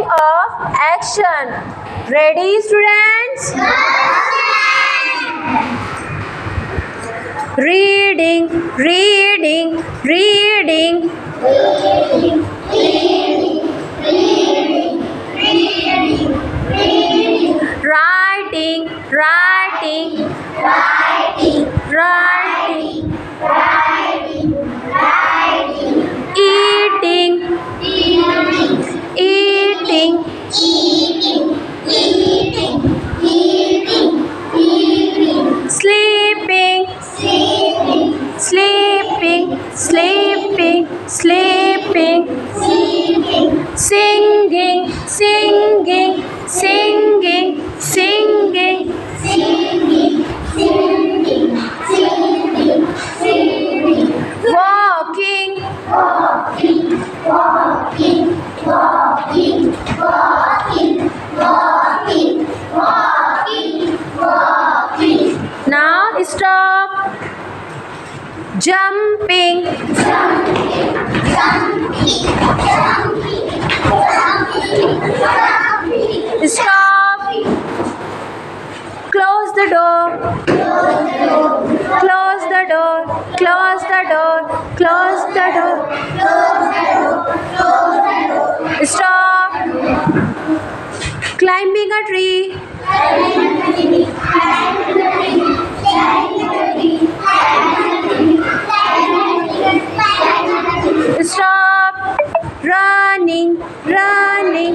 of action. Ready, students? Reading, reading, reading. Writing, writing, writing. Eating, eating. Sleeping, sleeping, sleeping, sleeping. Singing, singing, singing, singing. Walking, now stop. Jumping, stop. Close the door, close the door, close the door, close the door. Stop. Climbing a tree, stop. Running, running.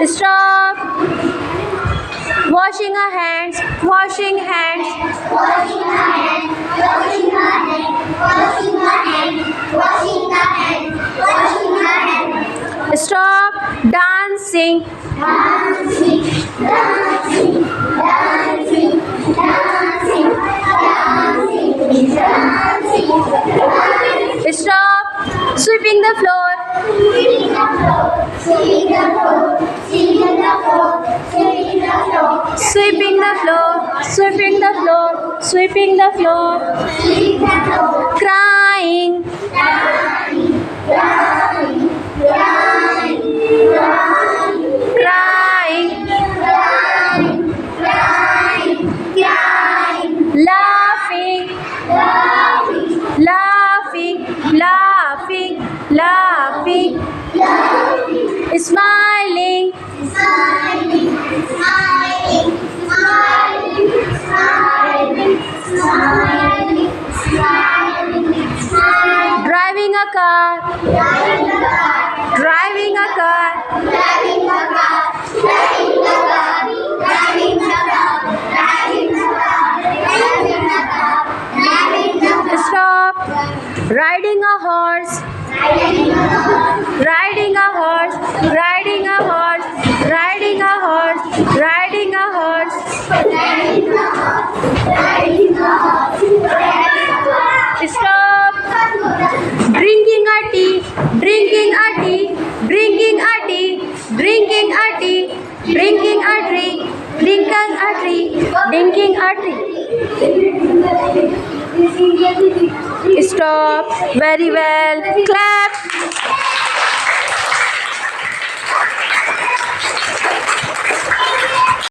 Stop. Washing our hands, washing hands. Stop. Dancing, stop. Sweeping the floor, sweeping the floor, sweeping the floor, sweeping the floor. Crying, crying. Laughing, laughing, laughing, laughing. Smiling, driving a car, driving a car. Stop. Riding a horse, riding a horse, riding a horse, riding a horse, riding a horse. Stop. Drinking a tea, drinking a tea, drinking a tea, drinking a tea, drinking a tree, drinking a tree, drinking a tree. Stop. Very well. Clap.